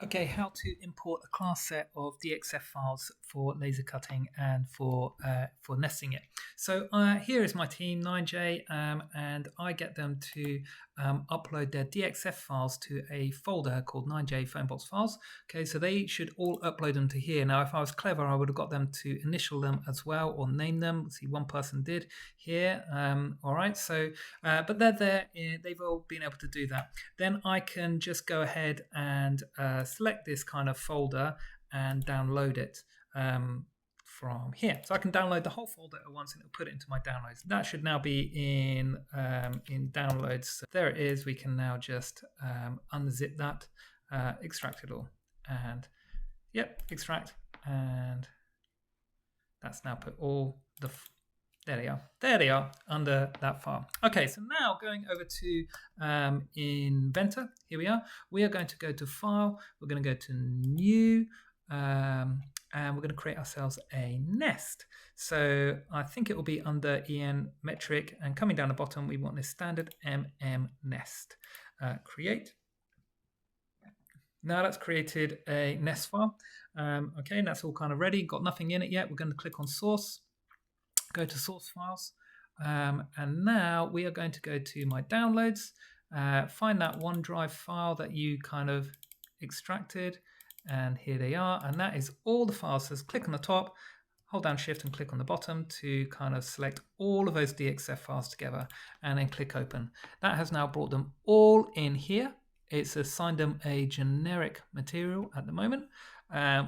Okay, how to import a class set of DXF files for laser cutting and for nesting it. So here is my team 9J, and I get them to upload their DXF files to a folder called 9J Phonebox files. Okay, so they should all upload them to here. Now, if I was clever, I would have got them to initial them as well or name them. Let's see, one person did here. All right, so but they're there. They've all been able to do that. Then I can just go ahead and select this kind of folder and download it from here. So I can download the whole folder at once and it'll put it into my downloads. That should now be in downloads. So there it is. We can now just unzip that, extract it all, and yep, extract, and that's now put all the there they are. There they are under that file. Okay, so now going over to Inventor. Here we are. We are going to go to File. We're going to go to New, and we're going to create ourselves a nest. So I think it will be under EN metric, and coming down the bottom, we want this standard MM nest. Create. Now that's created a nest file. Okay, and that's all kind of ready. Got nothing in it yet. We're going to click on Source. Go to source files, and now we are going to go to my downloads, find that OneDrive file that you kind of extracted, and here they are, and that is all the files. So click on the top, hold down Shift and click on the bottom to kind of select all of those DXF files together, and then click open. That has now brought them all in here. It's assigned them a generic material at the moment.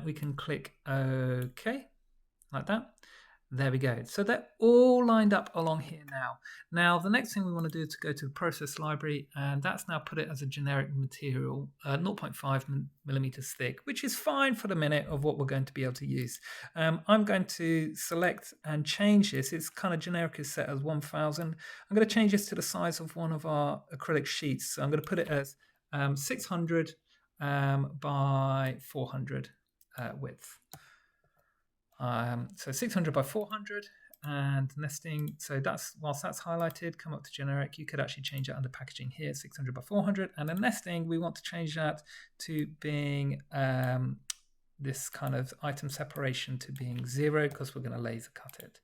We can click OK, like that. There we go. So they're all lined up along here now. Now, the next thing we want to do is to go to the process library, and that's now put it as a generic material, 0.5 millimeters thick, which is fine for the minute of what we're going to be able to use. I'm going to select and change this. It's kind of generic is set as 1000. I'm going to change this to the size of one of our acrylic sheets. So I'm going to put it as 600 by 400 width. So 600 by 400 and nesting. So that's, whilst that's highlighted, come up to generic. You could actually change that under packaging here, 600 by 400. And then nesting, we want to change that to being this kind of item separation to being 0 because we're going to laser cut it.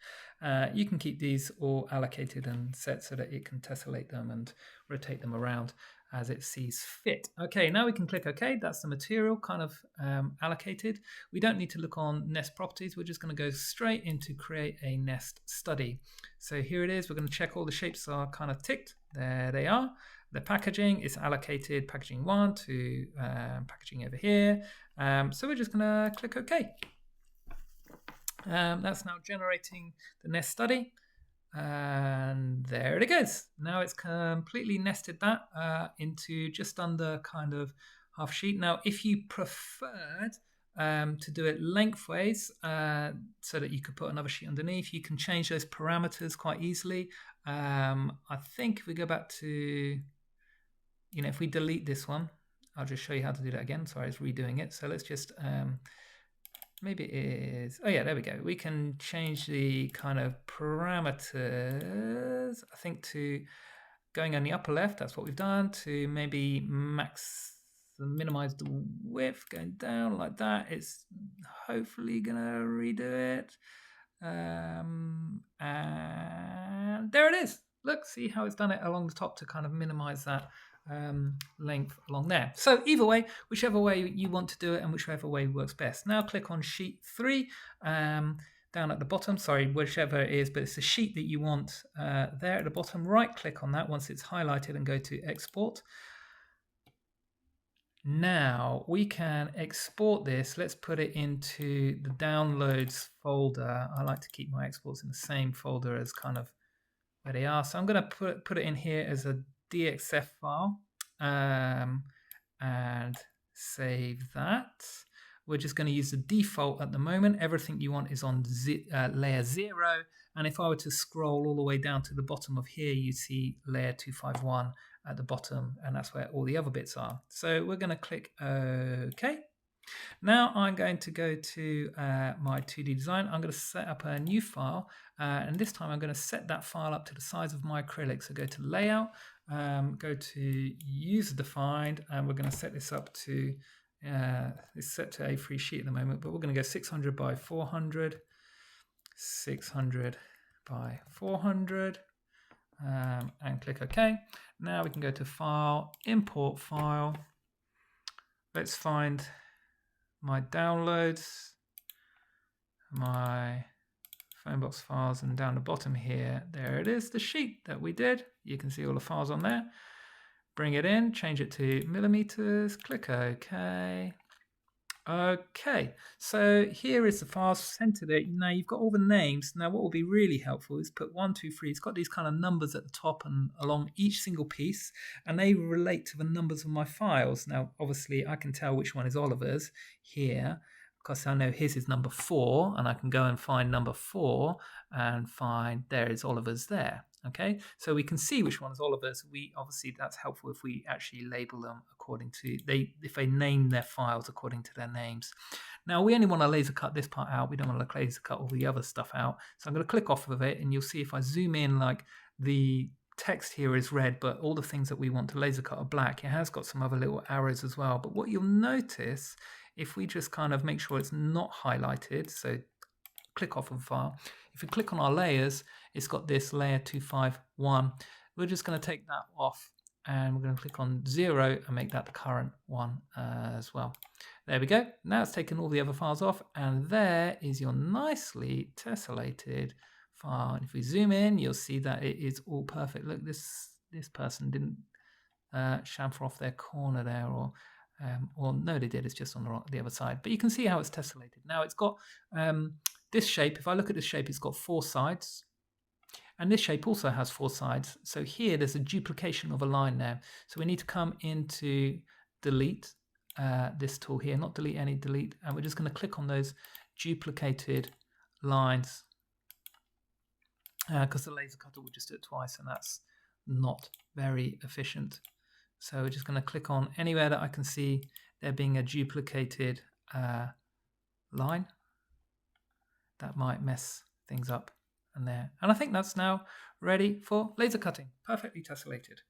You can keep these all allocated and set so that it can tessellate them and rotate them around as it sees fit. Okay, now we can click OK. That's the material kind of allocated. We don't need to look on nest properties. We're just going to go straight into create a nest study. So here it is. We're going to check all the shapes are kind of ticked. There they are. The packaging is allocated packaging 1 to packaging over here. So we're just going to click OK. That's now generating the nest study. And there it goes. Now it's completely nested that into just under kind of half sheet. Now, if you preferred to do it lengthways so that you could put another sheet underneath, you can change those parameters quite easily. I think if we go back to, if we delete this one, I'll just show you how to do that again. Sorry, it's redoing it. So let's just... maybe it is, oh yeah, there we go. We can change the kind of parameters, I think, to going on the upper left, that's what we've done, to maybe minimize the width, going down like that. It's hopefully gonna redo it. And there it is. Look, see how it's done it along the top to kind of minimize that length along there. So either way, whichever way you want to do it and whichever way works best. Now click on sheet 3 down at the bottom, sorry, whichever it is, but it's the sheet that you want there at the bottom. Right click on that once it's highlighted and go to export. Now we can export this. Let's put it into the downloads folder. I like to keep my exports in the same folder as kind of where they are. So I'm going to put it in here as a DXF file and save that. We're just going to use the default at the moment. Everything you want is on layer 0. And if I were to scroll all the way down to the bottom of here, you see layer 251 at the bottom, and that's where all the other bits are. So we're going to click OK. Now I'm going to go to my 2D design. I'm going to set up a new file, and this time I'm going to set that file up to the size of my acrylic. So go to Layout, go to User Defined, and we're going to set this up to It's set to A3 sheet at the moment, but we're going to go 600 by 400, 600 by 400, and click OK. Now we can go to File, Import File. Let's find my downloads, my Phonebox files, and down the bottom here, there it is, the sheet that we did. You can see all the files on there. Bring it in, change it to millimeters, click OK. Okay, so here is the file, centered it. Now you've got all the names. Now what will be really helpful is put 1, 2, 3. It's got these kind of numbers at the top and along each single piece, and they relate to the numbers of my files. Now obviously I can tell which one is Oliver's here, because I know his is number 4, and I can go and find number 4 and find there is Oliver's there. Okay, so we can see which one is Oliver's. Obviously that's helpful if we actually label them according to if they name their files according to their names. Now we only want to laser cut this part out. We don't want to laser cut all the other stuff out. So I'm going to click off of it, and you'll see if I zoom in, like the text here is red, but all the things that we want to laser cut are black. It has got some other little arrows as well. But what you'll notice, if we just kind of make sure it's not highlighted, so click off of the file. If you click on our layers, it's got this layer 251. We're just going to take that off, and we're going to click on 0 and make that the current one as well. There we go. Now it's taken all the other files off, and there is your nicely tessellated file. And if we zoom in, you'll see that it is all perfect. Look, this person didn't chamfer off their corner there, or no, they did. It's just on the other side. But you can see how it's tessellated. Now it's got this shape. If I look at this shape, it's got 4 sides. And this shape also has 4 sides. So here there's a duplication of a line there. So we need to come into delete, this tool here, not delete any, delete. And we're just going to click on those duplicated lines, because the laser cutter will just do it twice, and that's not very efficient. So we're just going to click on anywhere that I can see there being a duplicated line. That might mess things up. And there. And I think that's now ready for laser cutting. Perfectly tessellated.